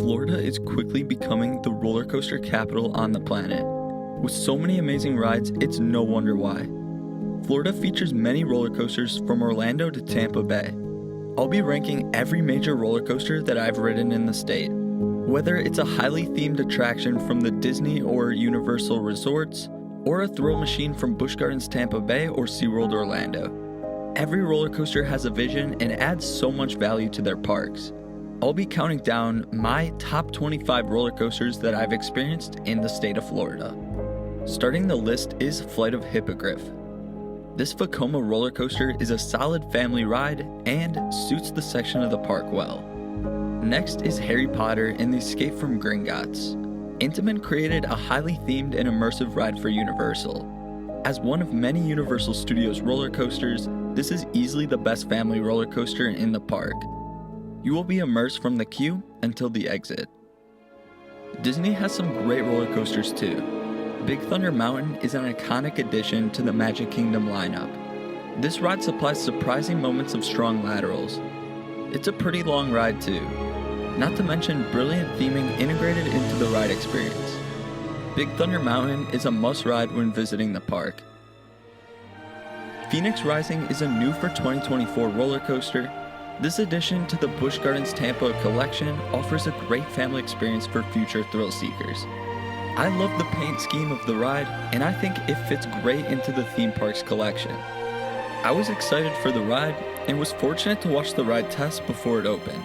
Florida is quickly becoming the roller coaster capital on the planet. With so many amazing rides, it's no wonder why. Florida features many roller coasters from Orlando to Tampa Bay. I'll be ranking every major roller coaster that I've ridden in the state. Whether it's a highly themed attraction from the Disney or Universal resorts, or a thrill machine from Busch Gardens Tampa Bay or SeaWorld Orlando. Every roller coaster has a vision and adds so much value to their parks. I'll be counting down my top 25 roller coasters that I've experienced in the state of Florida. Starting the list is Flight of Hippogriff. This Vekoma roller coaster is a solid family ride and suits the section of the park well. Next is Harry Potter and the Escape from Gringotts. Intamin created a highly themed and immersive ride for Universal. As one of many Universal Studios roller coasters, this is easily the best family roller coaster in the park. You will be immersed from the queue until the exit. Disney has some great roller coasters too. Big Thunder Mountain is an iconic addition to the Magic Kingdom lineup. This ride supplies surprising moments of strong laterals. It's a pretty long ride too. Not to mention brilliant theming integrated into the ride experience. Big Thunder Mountain is a must-ride when visiting the park. Phoenix Rising is a new for 2024 roller coaster. This addition to the Busch Gardens Tampa collection offers a great family experience for future thrill seekers. I love the paint scheme of the ride, and I think it fits great into the theme park's collection. I was excited for the ride and was fortunate to watch the ride test before it opened.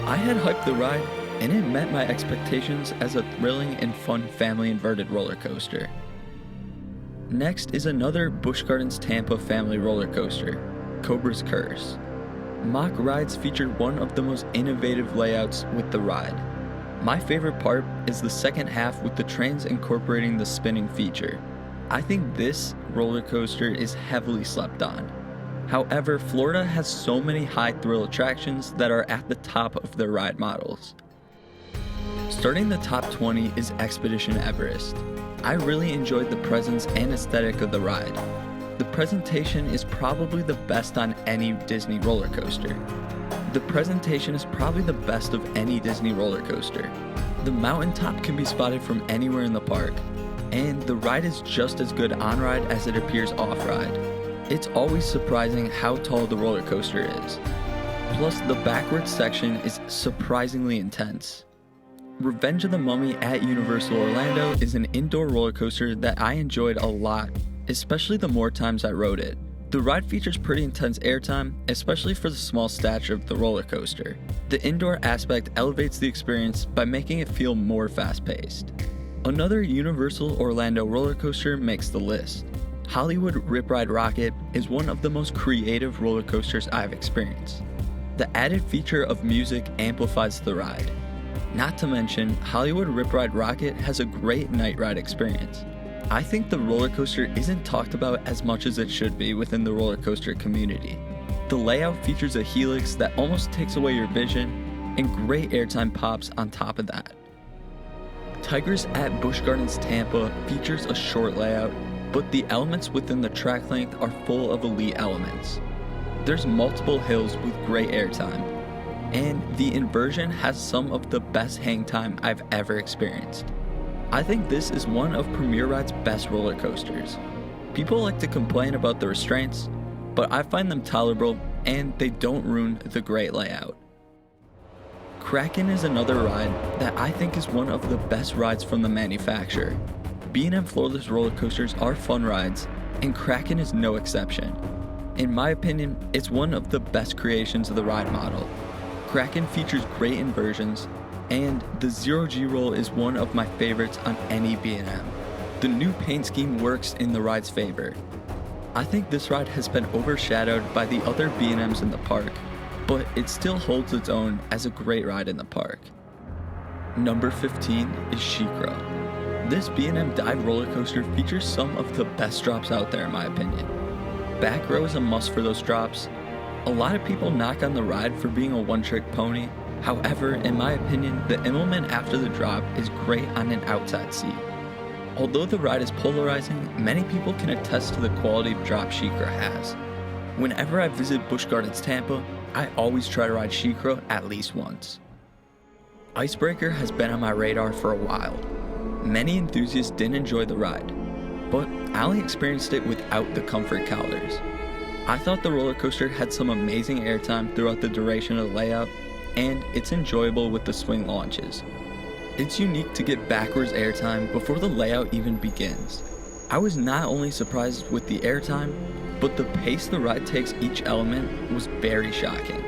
I had hyped the ride, and it met my expectations as a thrilling and fun family inverted roller coaster. Next is another Busch Gardens Tampa family roller coaster, Cobra's Curse. Mock rides featured one of the most innovative layouts with the ride. My favorite part is the second half with the trains incorporating the spinning feature. I think this roller coaster is heavily slept on. However, Florida has so many high thrill attractions that are at the top of their ride models. Starting the top 20 is Expedition Everest. I really enjoyed the presence and aesthetic of the ride. The presentation is probably the best on any Disney roller coaster. The presentation is probably the best of any Disney roller coaster. The mountaintop can be spotted from anywhere in the park, and the ride is just as good on-ride as it appears off-ride. It's always surprising how tall the roller coaster is. Plus, the backwards section is surprisingly intense. Revenge of the Mummy at Universal Orlando is an indoor roller coaster that I enjoyed a lot, especially the more times I rode it. The ride features pretty intense airtime, especially for the small stature of the roller coaster. The indoor aspect elevates the experience by making it feel more fast-paced. Another Universal Orlando roller coaster makes the list. Hollywood Rip Ride Rocket is one of the most creative roller coasters I've experienced. The added feature of music amplifies the ride. Not to mention, Hollywood Rip Ride Rocket has a great night ride experience. I think the roller coaster isn't talked about as much as it should be within the roller coaster community. The layout features a helix that almost takes away your vision, and great airtime pops on top of that. Tigers at Busch Gardens Tampa features a short layout, but the elements within the track length are full of elite elements. There's multiple hills with great airtime, and the inversion has some of the best hang time I've ever experienced. I think this is one of Premier Ride's best roller coasters. People like to complain about the restraints, but I find them tolerable and they don't ruin the great layout. Kraken is another ride that I think is one of the best rides from the manufacturer. B&M Florida's roller coasters are fun rides, and Kraken is no exception. In my opinion, it's one of the best creations of the ride model. Kraken features great inversions, and the zero-G roll is one of my favorites on any B&M. The new paint scheme works in the ride's favor. I think this ride has been overshadowed by the other B&Ms in the park, but it still holds its own as a great ride in the park. Number 15 is SheiKra. This B&M dive roller coaster features some of the best drops out there in my opinion. Back row is a must for those drops. A lot of people knock on the ride for being a one-trick pony. However, in my opinion, the implement after the drop is great on an outside seat. Although the ride is polarizing, many people can attest to the quality of drop SheiKra has. Whenever I visit Busch Gardens Tampa, I always try to ride SheiKra at least once. Icebreaker has been on my radar for a while. Many enthusiasts didn't enjoy the ride, but I only experienced it without the comfort collars. I thought the roller coaster had some amazing airtime throughout the duration of the layout, and it's enjoyable with the swing launches. It's unique to get backwards airtime before the layout even begins. I was not only surprised with the airtime, but the pace the ride takes each element was very shocking.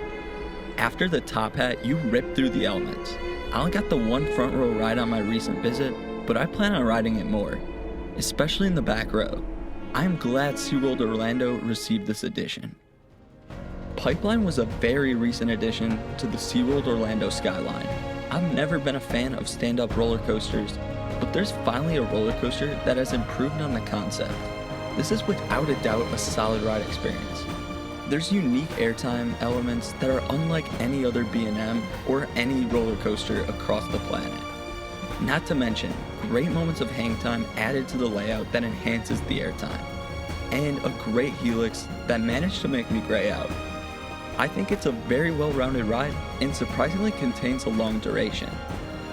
After the top hat, you rip through the elements. I only got the one front row ride on my recent visit, but I plan on riding it more, especially in the back row. I am glad SeaWorld Orlando received this addition. Pipeline was a very recent addition to the SeaWorld Orlando skyline. I've never been a fan of stand-up roller coasters, but there's finally a roller coaster that has improved on the concept. This is without a doubt a solid ride experience. There's unique airtime elements that are unlike any other B&M or any roller coaster across the planet. Not to mention, great moments of hang time added to the layout that enhances the airtime, and a great helix that managed to make me gray out. I think it's a very well-rounded ride and surprisingly contains a long duration.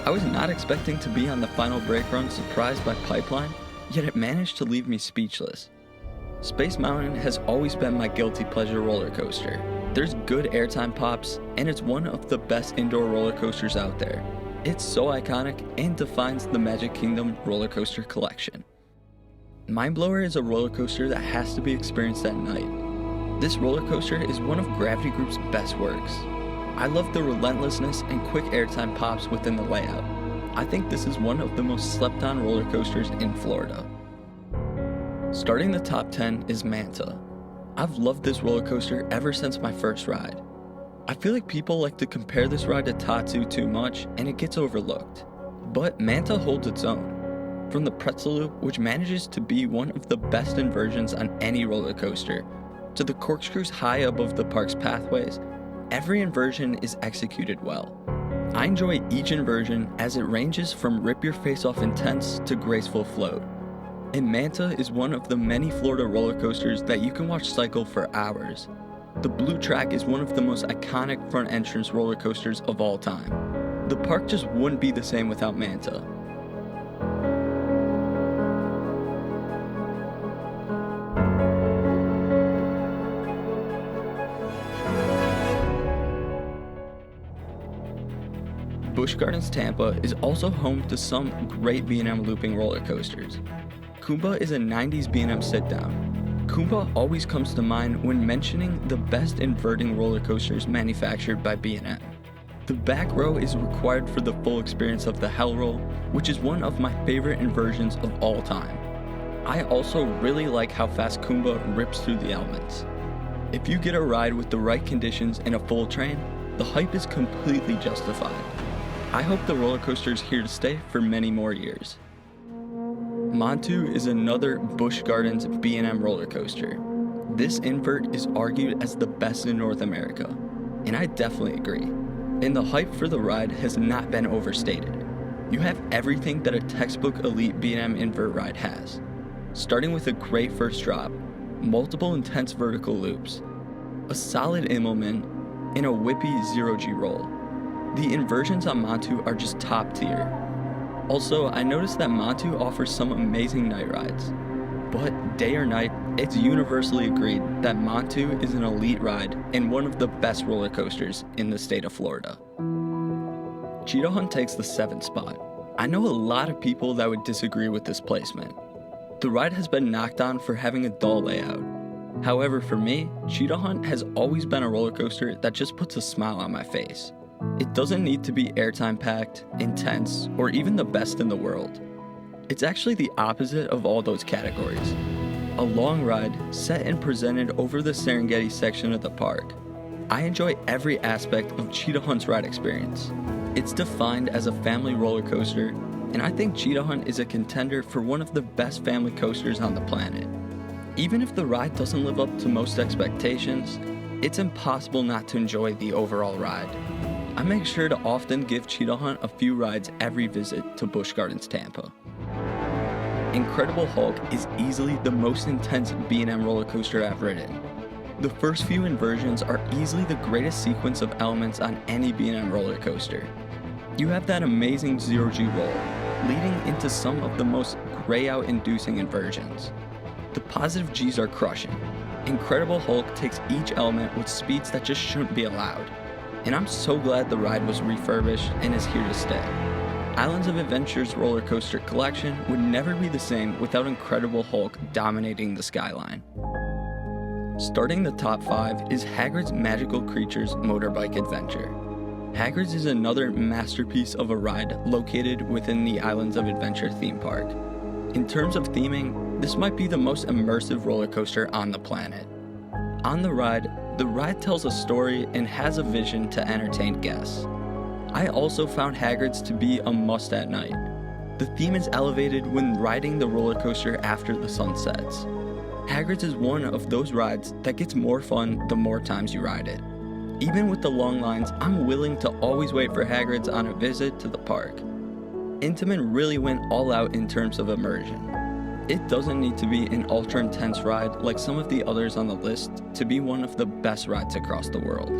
I was not expecting to be on the final brake run surprised by Pipeline, yet it managed to leave me speechless. Space Mountain has always been my guilty pleasure roller coaster. There's good airtime pops, and it's one of the best indoor roller coasters out there. It's so iconic and defines the Magic Kingdom roller coaster collection. Mindblower is a roller coaster that has to be experienced at night. This roller coaster is one of Gravity Group's best works. I love the relentlessness and quick airtime pops within the layout. I think this is one of the most slept on roller coasters in Florida. Starting the top 10 is Manta. I've loved this roller coaster ever since my first ride. I feel like people like to compare this ride to Tatsu too much and it gets overlooked. But Manta holds its own. From the pretzel loop, which manages to be one of the best inversions on any roller coaster, to the corkscrews high above the park's pathways, every inversion is executed well. I enjoy each inversion as it ranges from rip your face off intense to graceful float. And Manta is one of the many Florida roller coasters that you can watch cycle for hours. The Blue Track is one of the most iconic front entrance roller coasters of all time. The park just wouldn't be the same without Manta. Busch Gardens Tampa is also home to some great B&M looping roller coasters. Kumba is a 90s B&M sit-down. Kumba always comes to mind when mentioning the best inverting roller coasters manufactured by B&M. The back row is required for the full experience of the Hell Roll, which is one of my favorite inversions of all time. I also really like how fast Kumba rips through the elements. If you get a ride with the right conditions and a full train, the hype is completely justified. I hope the roller coaster is here to stay for many more years. Montu is another Busch Gardens B&M roller coaster. This invert is argued as the best in North America, and I definitely agree. And the hype for the ride has not been overstated. You have everything that a textbook elite B&M invert ride has, starting with a great first drop, multiple intense vertical loops, a solid Immelman, and a whippy 0G roll. The inversions on Montu are just top tier. Also, I noticed that Montu offers some amazing night rides. But day or night, it's universally agreed that Montu is an elite ride and one of the best roller coasters in the state of Florida. Cheetah Hunt takes the 7th spot. I know a lot of people that would disagree with this placement. The ride has been knocked on for having a dull layout. However, for me, Cheetah Hunt has always been a roller coaster that just puts a smile on my face. It doesn't need to be airtime packed, intense, or even the best in the world. It's actually the opposite of all those categories. A long ride set and presented over the Serengeti section of the park. I enjoy every aspect of Cheetah Hunt's ride experience. It's defined as a family roller coaster, and I think Cheetah Hunt is a contender for one of the best family coasters on the planet. Even if the ride doesn't live up to most expectations, it's impossible not to enjoy the overall ride. I make sure to often give Cheetah Hunt a few rides every visit to Busch Gardens Tampa. Incredible Hulk is easily the most intense B&M roller coaster I've ridden. The first few inversions are easily the greatest sequence of elements on any B&M roller coaster. You have that amazing zero-G roll, leading into some of the most gray-out-inducing inversions. The positive Gs are crushing. Incredible Hulk takes each element with speeds that just shouldn't be allowed. And I'm so glad the ride was refurbished and is here to stay. Islands of Adventure's roller coaster collection would never be the same without Incredible Hulk dominating the skyline. Starting the top 5 is Hagrid's Magical Creatures Motorbike Adventure. Hagrid's is another masterpiece of a ride located within the Islands of Adventure theme park. In terms of theming, this might be the most immersive roller coaster on the planet. On the ride tells a story and has a vision to entertain guests. I also found Hagrid's to be a must at night. The theme is elevated when riding the roller coaster after the sun sets. Hagrid's is one of those rides that gets more fun the more times you ride it. Even with the long lines, I'm willing to always wait for Hagrid's on a visit to the park. Intamin really went all out in terms of immersion. It doesn't need to be an ultra intense ride like some of the others on the list to be one of the best rides across the world.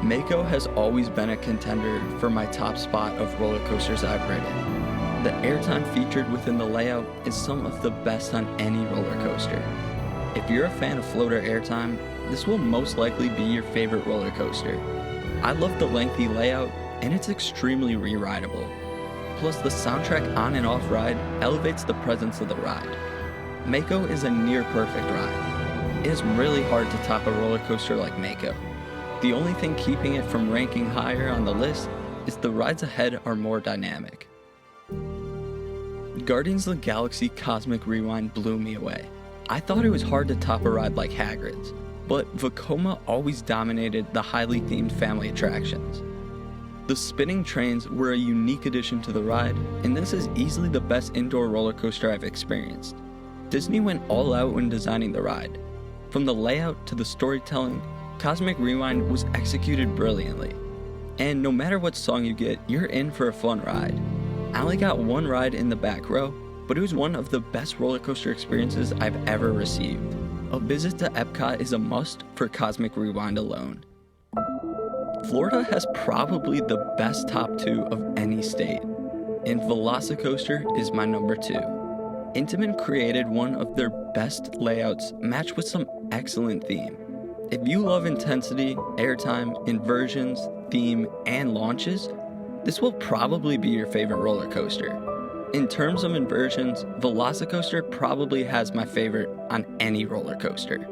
Mako has always been a contender for my top spot of roller coasters I've ridden. The airtime featured within the layout is some of the best on any roller coaster. If you're a fan of floater airtime, this will most likely be your favorite roller coaster. I love the lengthy layout, and it's extremely re-rideable. Plus, the soundtrack on and off ride elevates the presence of the ride. Mako is a near perfect ride. It is really hard to top a roller coaster like Mako. The only thing keeping it from ranking higher on the list is the rides ahead are more dynamic. Guardians of the Galaxy Cosmic Rewind blew me away. I thought it was hard to top a ride like Hagrid's, but Vekoma always dominated the highly themed family attractions. The spinning trains were a unique addition to the ride, and this is easily the best indoor roller coaster I've experienced. Disney went all out when designing the ride. From the layout to the storytelling, Cosmic Rewind was executed brilliantly. And no matter what song you get, you're in for a fun ride. I only got one ride in the back row, but it was one of the best roller coaster experiences I've ever received. A visit to Epcot is a must for Cosmic Rewind alone. Florida has probably the best top 2 of any state, and Velocicoaster is my number 2. Intamin created one of their best layouts matched with some excellent theme. If you love intensity, airtime, inversions, theme, and launches, this will probably be your favorite roller coaster. In terms of inversions, Velocicoaster probably has my favorite on any roller coaster.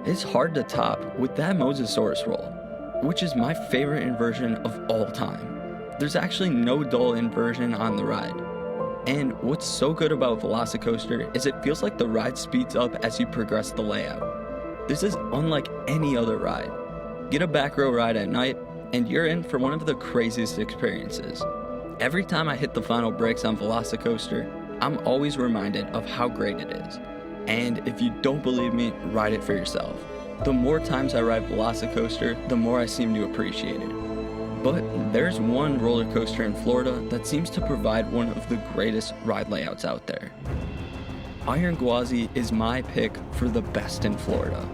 It's hard to top with that Mosasaurus roll, which is my favorite inversion of all time. There's actually no dull inversion on the ride. And what's so good about Velocicoaster is it feels like the ride speeds up as you progress the layout. This is unlike any other ride. Get a back row ride at night, and you're in for one of the craziest experiences. Every time I hit the final brakes on Velocicoaster, I'm always reminded of how great it is. And if you don't believe me, ride it for yourself. The more times I ride Velocicoaster, the more I seem to appreciate it. But there's one roller coaster in Florida that seems to provide one of the greatest ride layouts out there. Iron Gwazi is my pick for the best in Florida.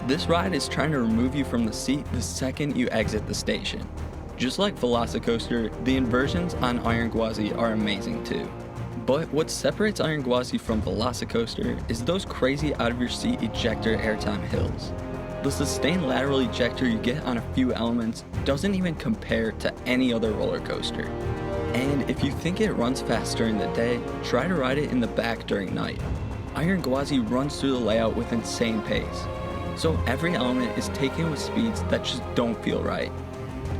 This ride is trying to remove you from the seat the second you exit the station. Just like Velocicoaster, the inversions on Iron Gwazi are amazing too. But what separates Iron Gwazi from Velocicoaster is those crazy out-of-your-seat ejector airtime hills. The sustained lateral ejector you get on a few elements doesn't even compare to any other roller coaster. And if you think it runs fast during the day, try to ride it in the back during night. Iron Gwazi runs through the layout with insane pace. So every element is taken with speeds that just don't feel right.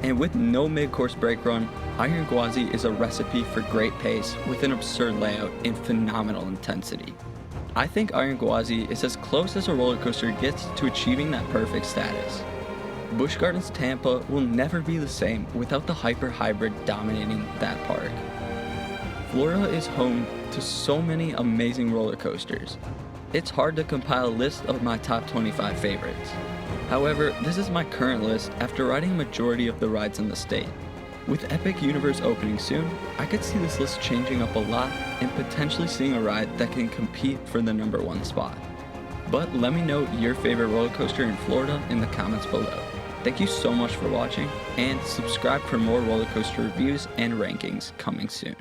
And with no mid-course brake run, Iron Gwazi is a recipe for great pace with an absurd layout and phenomenal intensity. I think Iron Gwazi is as close as a roller coaster gets to achieving that perfect status. Busch Gardens Tampa will never be the same without the Hyper Hybrid dominating that park. Florida is home to so many amazing roller coasters. It's hard to compile a list of my top 25 favorites. However, this is my current list after riding a majority of the rides in the state. With Epic Universe opening soon, I could see this list changing up a lot and potentially seeing a ride that can compete for the number 1 spot. But let me know your favorite roller coaster in Florida in the comments below. Thank you so much for watching, and subscribe for more roller coaster reviews and rankings coming soon.